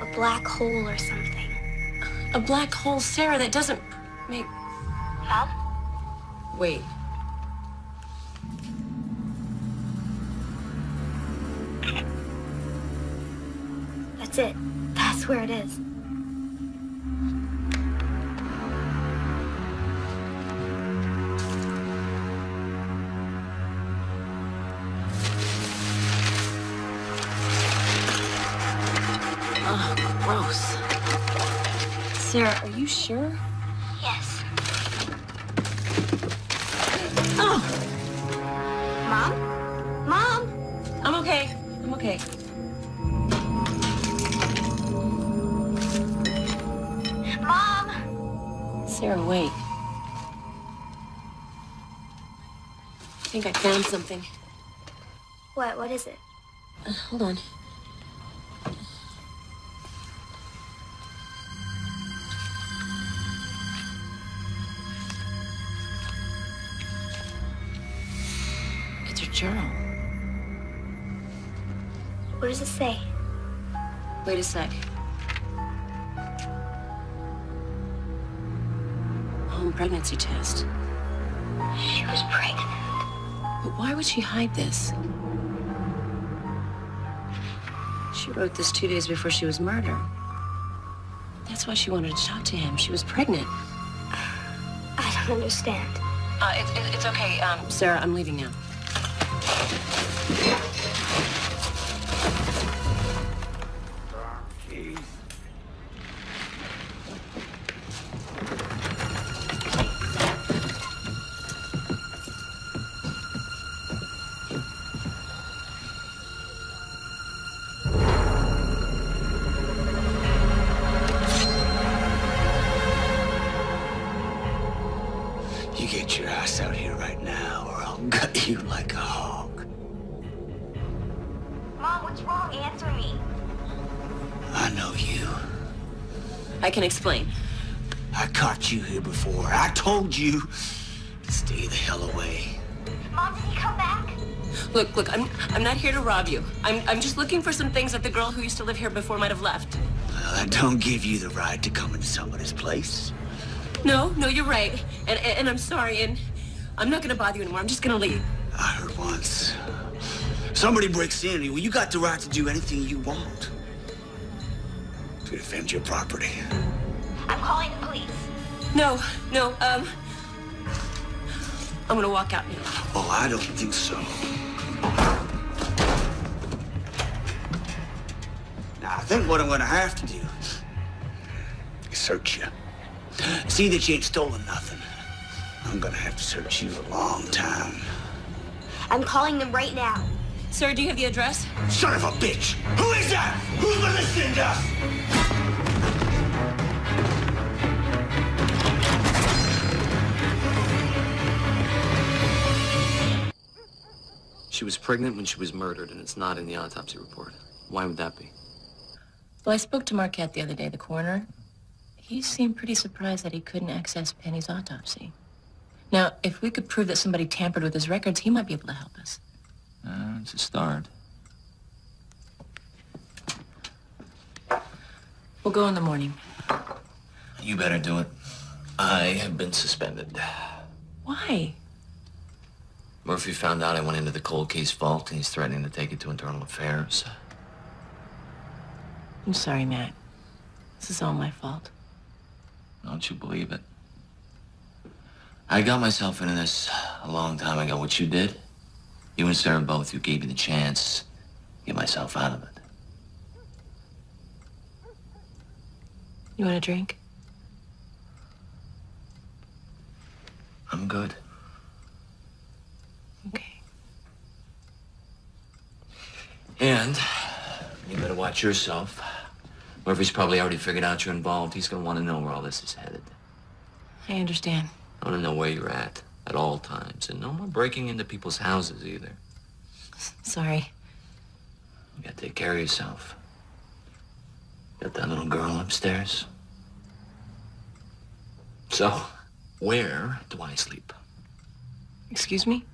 A black hole or something. A black hole, Sarah, that doesn't make... Mom? Wait. That's it. That's where it is. Oh, gross. Sarah, are you sure? Yes. Oh! Mom? Mom? I'm okay. I'm okay. Mom! Sarah, wait. I think I found something. What is it? Hold on. It's her journal. What does it say? Wait a sec. Home pregnancy test. She was pregnant. But why would she hide this? She wrote this 2 days before she was murdered. That's why she wanted to talk to him. She was pregnant. I don't understand. It's okay. Sarah, I'm leaving now. You get your ass out here right now, or I'll gut you like a hog. Mom, what's wrong? Answer me. I know you. I can explain. I caught you here before. I told you to stay the hell away. Mom, did he come back? Look, I'm not here to rob you. I'm just looking for some things that the girl who used to live here before might have left. Well, that don't give you the right to come into somebody's place. No, you're right. And I'm sorry, and I'm not gonna bother you anymore. I'm just gonna leave. I heard once. Somebody breaks in, well, you got the right to do anything you want to defend your property. I'm calling the police. No, I'm gonna walk out now. Oh, I don't think so. Now, I think what I'm gonna have to do is search you. See that you ain't stolen nothing. I'm gonna have to search you a long time. I'm calling them right now. Sir, do you have the address? Son of a bitch! Who is that? Who's been listening to us? She was pregnant when she was murdered, and it's not in the autopsy report. Why would that be? Well, I spoke to Marquette the other day, the coroner. He seemed pretty surprised that he couldn't access Penny's autopsy. Now, if we could prove that somebody tampered with his records, he might be able to help us. It's a start. We'll go in the morning. You better do it. I have been suspended. Why? Murphy found out I went into the cold case vault, and he's threatening to take it to Internal Affairs. I'm sorry, Matt. This is all my fault. Don't you believe it? I got myself into this a long time ago. What you did, you and Sarah both, you gave me the chance to get myself out of it. You want a drink? I'm good. Okay. And you better watch yourself. Murphy's probably already figured out you're involved. He's gonna want to know where all this is headed. I understand. I want to know where you're at all times. And no more breaking into people's houses either. Sorry. You gotta take care of yourself. Got that little girl upstairs. So, Where do I sleep? Excuse me?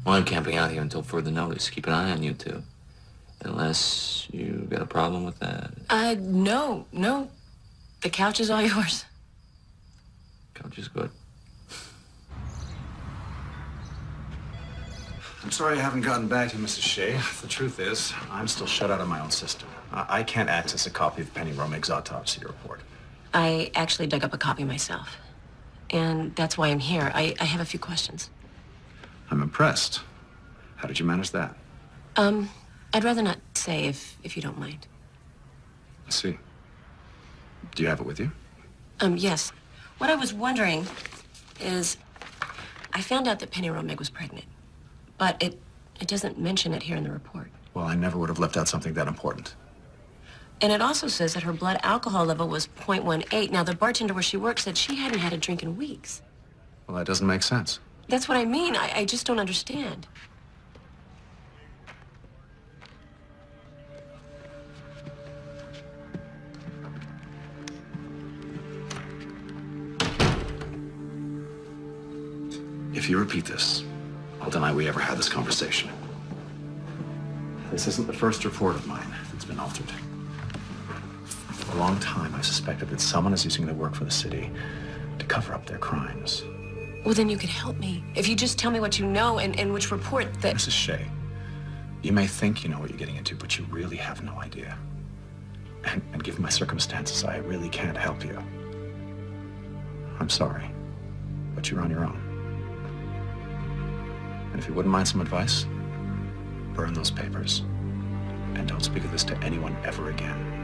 Well, I'm camping out here until further notice. Keep an eye on you two. Unless you got a problem with that. No. The couch is all yours. Couch is good. I'm sorry I haven't gotten back to you, Mrs. Shea. The truth is, I'm still shut out of my own system. I can't access a copy of Penny Romig's autopsy report. I actually dug up a copy myself. And that's why I'm here. I have a few questions. I'm impressed. How did you manage that? I'd rather not say if you don't mind. I see. Do you have it with you? Yes. What I was wondering is, I found out that Penny Romig was pregnant, but it doesn't mention it here in the report. Well, I never would have left out something that important. And it also says that her blood alcohol level was 0.18. Now, the bartender where she works said she hadn't had a drink in weeks. Well, that doesn't make sense. That's what I mean. I just don't understand. If you repeat this, I'll deny we ever had this conversation. This isn't the first report of mine that's been altered. For a long time, I suspected that someone is using their work for the city to cover up their crimes. Well, then you could help me. If you just tell me what you know and which report that... Mrs. Shea, you may think you know what you're getting into, but you really have no idea. And given my circumstances, I really can't help you. I'm sorry, but you're on your own. And if you wouldn't mind some advice, burn those papers. And don't speak of this to anyone ever again.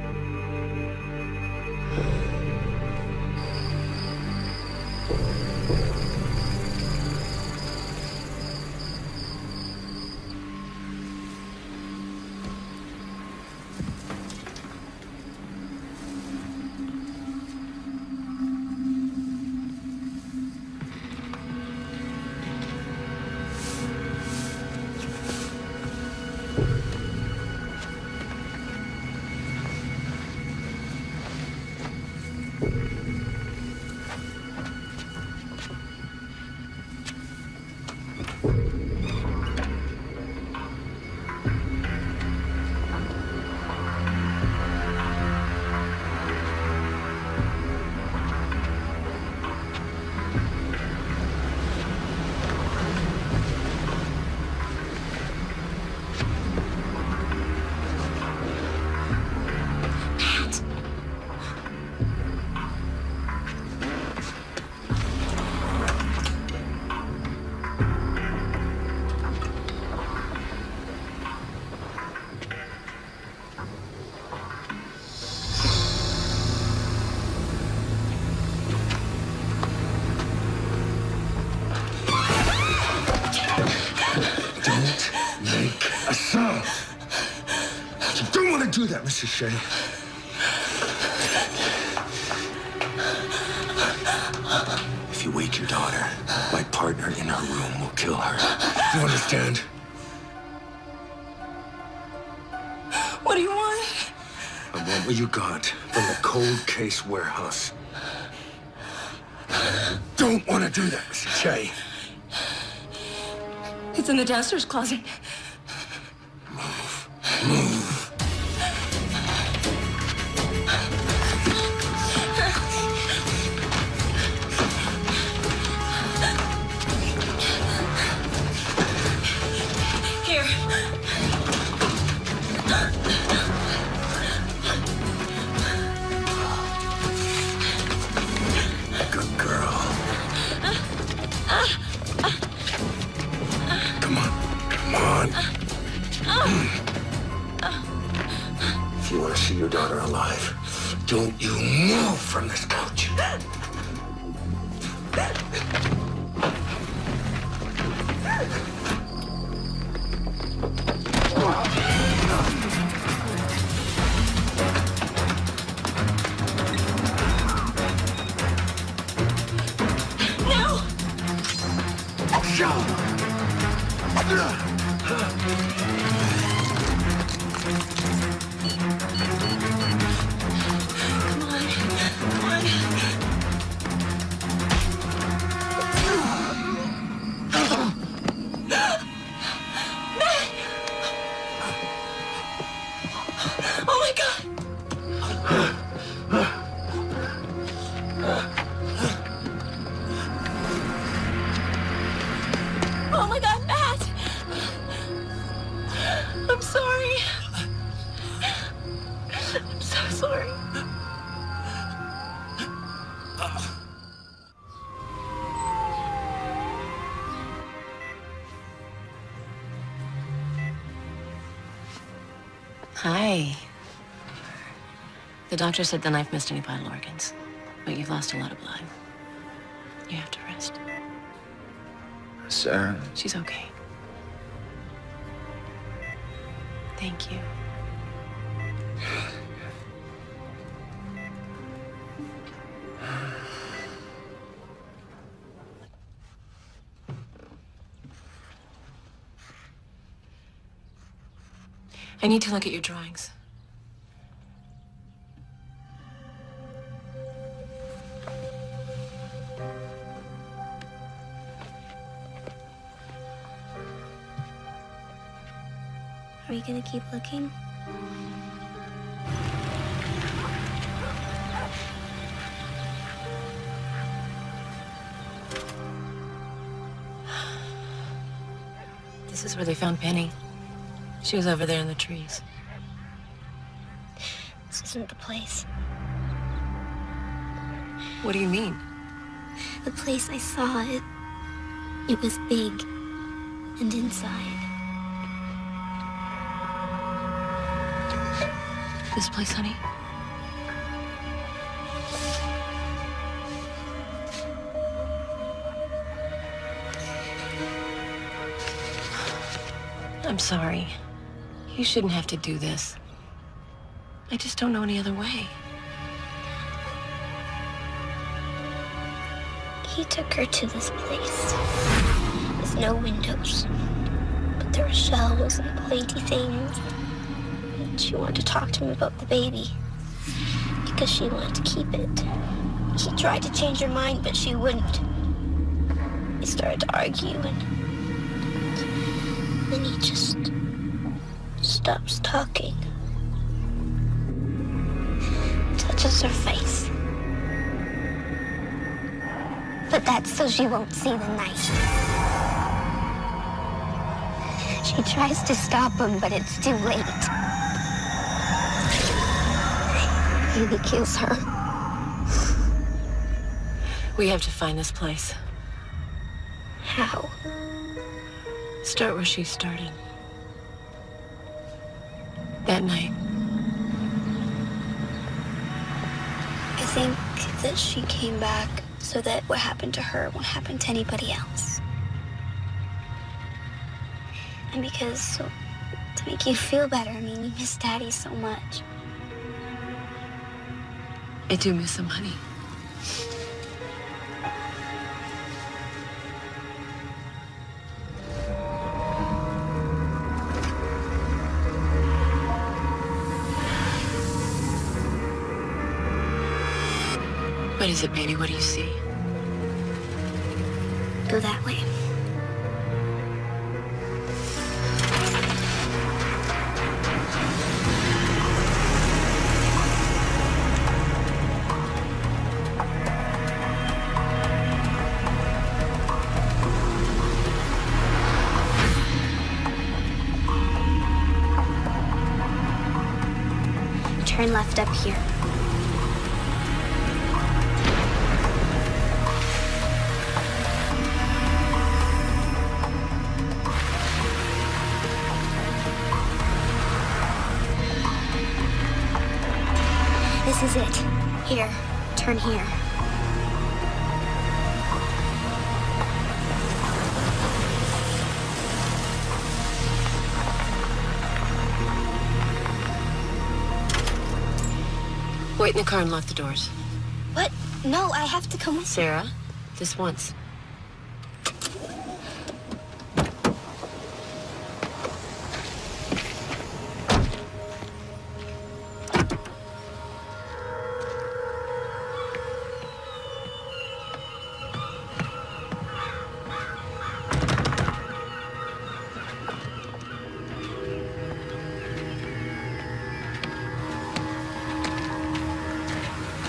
Do that, Mrs. Shea. If you wake your daughter, my partner in her room will kill her. You understand? What do you want? I want what you got from the cold case warehouse. Don't want to do that, Mrs. Shea. It's in the downstairs closet. Move. If you want to see your daughter alive, don't you move from this couch. Hi. The doctor said the knife missed any vital organs, but you've lost a lot of blood. You have to rest. Sarah? She's okay. Thank you. I need to look at your drawings. Are we gonna keep looking? This is where they found Penny. She was over there in the trees. This isn't the place. What do you mean? The place I saw, it was big and inside. This place, honey? I'm sorry. You shouldn't have to do this. I just don't know any other way. He took her to this place with no windows, but there were shells and pointy things. And she wanted to talk to him about the baby because she wanted to keep it. He tried to change her mind, but she wouldn't. They started to argue, and then he just stops talking. Touches her face. But that's so she won't see the knife. She tries to stop him, but it's too late. He kills her. We have to find this place. How? Start where she started. That night. I think that she came back so that what happened to her won't happen to anybody else. And because, to make you feel better, I mean, you miss Daddy so much. I do miss him, honey. What is it, baby? What do you see? Go that way. Turn left up here. This is it. Here, turn here. Wait in the car and lock the doors. What? No, I have to come with Sarah, this once.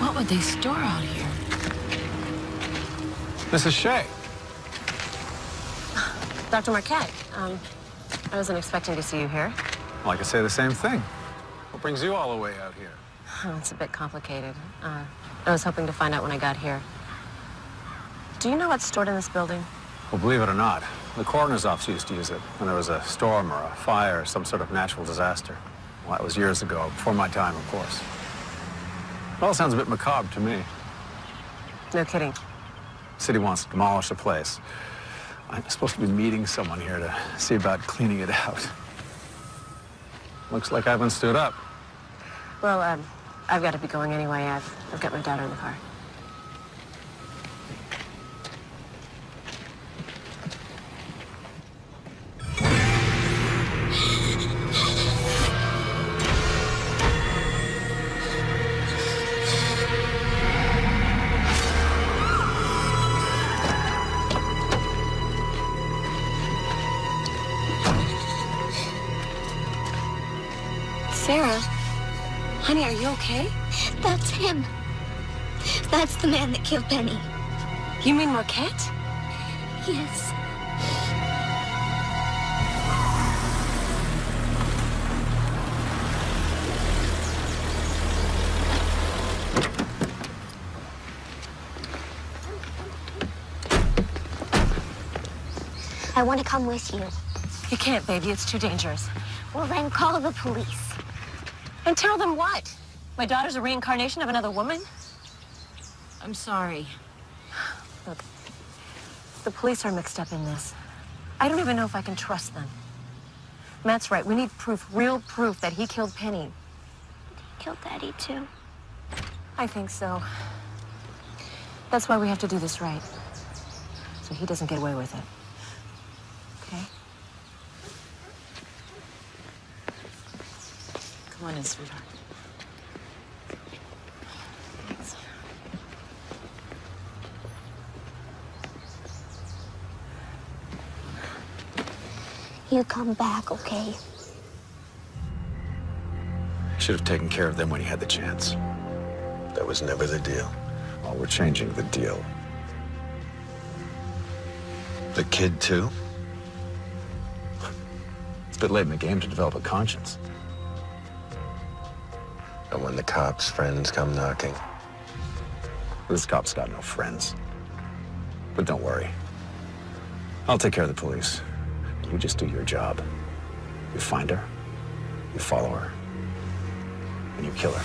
What would they store out here? Mrs. Shea. Dr. Marquette, I wasn't expecting to see you here. Well, I could say the same thing. What brings you all the way out here? Oh, it's a bit complicated. I was hoping to find out when I got here. Do you know what's stored in this building? Well, believe it or not, the coroner's office used to use it when there was a storm or a fire or some sort of natural disaster. Well, that was years ago, before my time, of course. It all sounds a bit macabre to me. No kidding. The city wants to demolish the place. I'm supposed to be meeting someone here to see about cleaning it out. Looks like I haven't stood up. Well, I've got to be going anyway. I've got my daughter in the car. Sarah, Honey, are you okay? that's him. That's the man that killed Penny. You mean Marquette? Yes. I want to come with you. You can't, baby. It's too dangerous. Well, then call the police. And tell them what? My daughter's a reincarnation of another woman? I'm sorry. Look, the police are mixed up in this. I don't even know if I can trust them. Matt's right. We need proof, real proof that he killed Penny. He killed Daddy, too. I think so. That's why we have to do this right. So he doesn't get away with it. Okay? Come on in, sweetheart. Thanks. You come back, okay? Should have taken care of them when he had the chance. That was never the deal. Well, we're changing the deal. The kid, too? It's a bit late in the game to develop a conscience. And when the cops' friends come knocking? This cop's got no friends. But don't worry. I'll take care of the police. You just do your job. You find her, you follow her, and you kill her.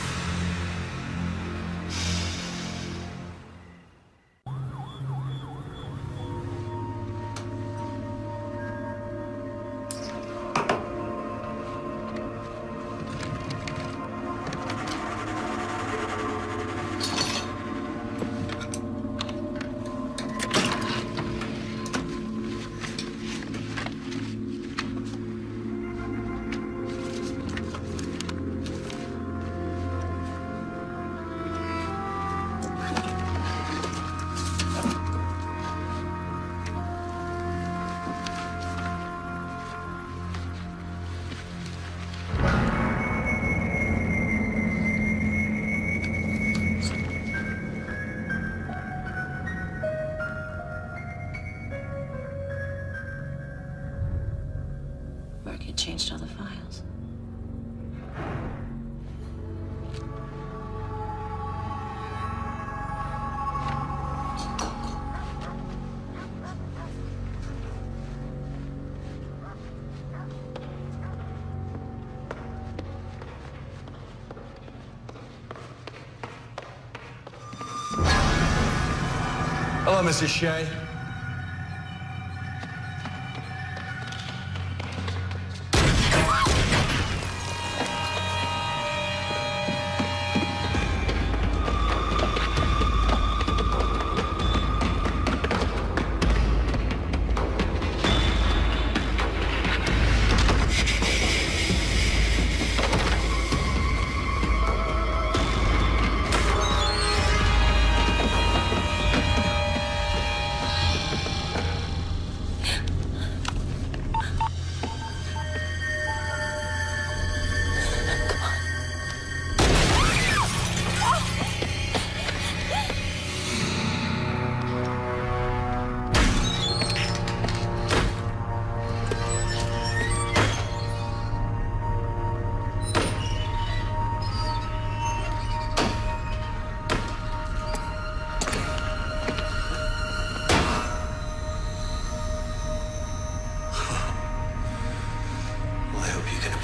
Marquette changed all the files. Hello, Mrs. Shea.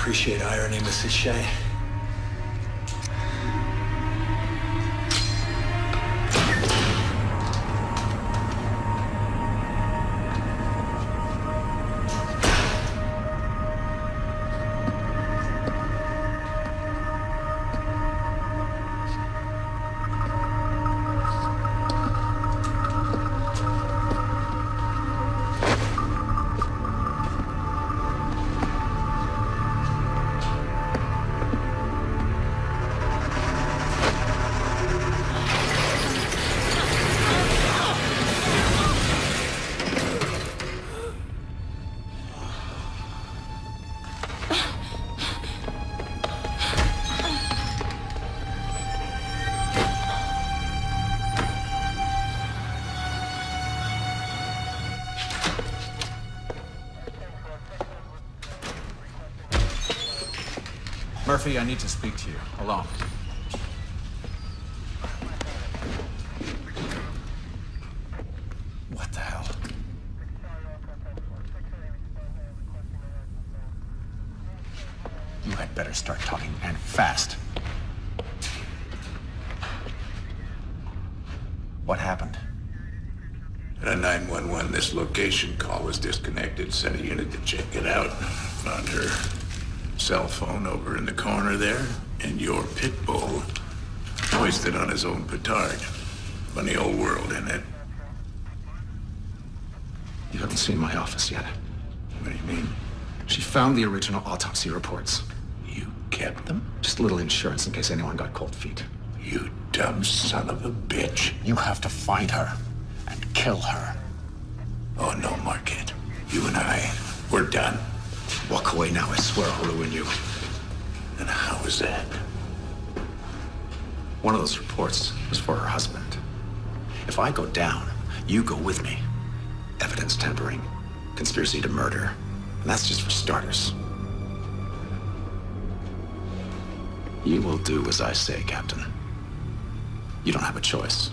appreciate irony, Mrs. Shea. Murphy, I need to speak to you. Alone. What the hell? You had better start talking, and fast. What happened? At a 911, this location call was disconnected. Sent a unit to check it out. Found her cell phone over in the corner there, and your pit bull hoisted on his own petard. Funny old world, isn't it? You haven't seen my office yet. What do you mean? She found the original autopsy reports. You kept them? Just a little insurance in case anyone got cold feet. You dumb son of a bitch. You have to find her and kill her. Oh, no, Marquette. You and I, we're done. Walk away now, I swear I'll ruin you. And how is that? One of those reports was for her husband. If I go down, you go with me. Evidence tampering, conspiracy to murder. And that's just for starters. You will do as I say, Captain. You don't have a choice.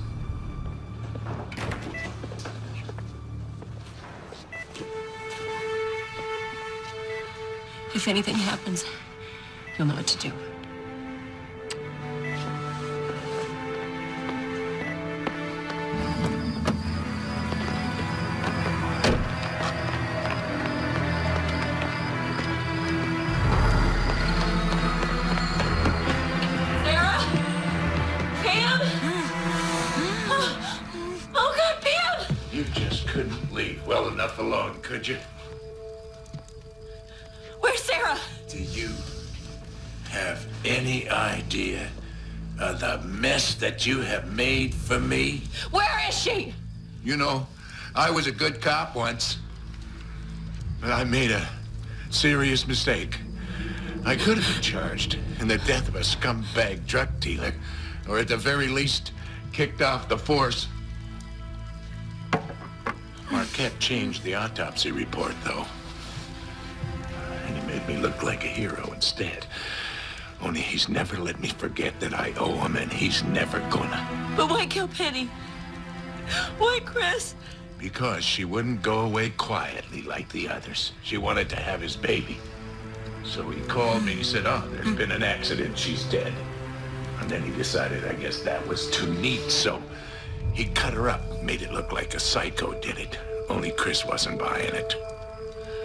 If anything happens, you'll know what to do. Well enough alone, could you? Where's Sarah? Do you have any idea of the mess that you have made for me? Where is she? You know, I was a good cop once, but I made a serious mistake. I could have been charged in the death of a scumbag drug dealer, or at the very least, kicked off the force. Marquette changed the autopsy report, though. And he made me look like a hero instead. Only he's never let me forget that I owe him, and he's never gonna. But why kill Penny? Why Chris? Because she wouldn't go away quietly like the others. She wanted to have his baby. So he called me and he said, oh, there's been an accident, she's dead. And then he decided, I guess that was too neat, so he cut her up, made it look like a psycho did it. Only Chris wasn't buying it.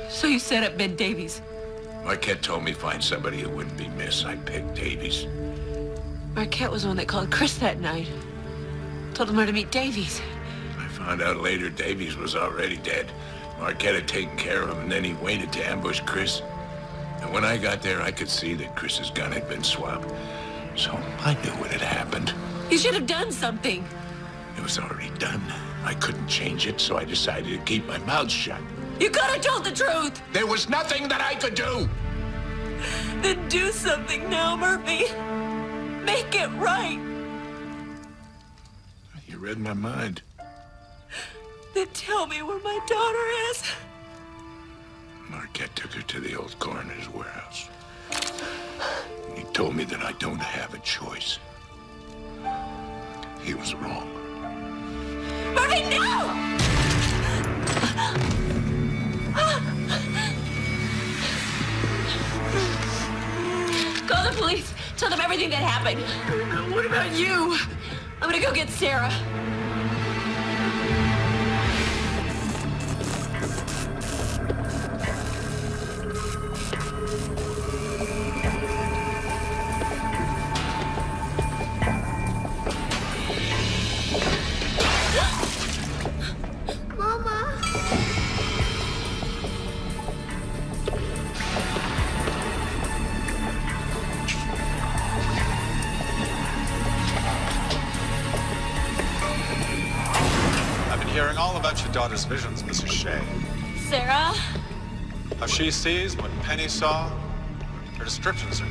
So you set up Ben Davies? Marquette told me find somebody who wouldn't be missed. I picked Davies. Marquette was the one that called Chris that night. Told him where to meet Davies. I found out later Davies was already dead. Marquette had taken care of him, and then he waited to ambush Chris. And when I got there, I could see that Chris's gun had been swapped. So I knew what had happened. You should have done something. It was already done. I couldn't change it, so I decided to keep my mouth shut. You could have told the truth. There was nothing that I could do. Then do something now, Murphy. Make it right. You read my mind. Then tell me where my daughter is. Marquette took her to the old coroner's warehouse. He told me that I don't have a choice. He was wrong. Murphy, no! police. Tell them everything that happened. What about you? I'm gonna go get Sarah. Hearing all about your daughter's visions, Mrs. Shea. Sarah? How she sees what Penny saw. Her descriptions are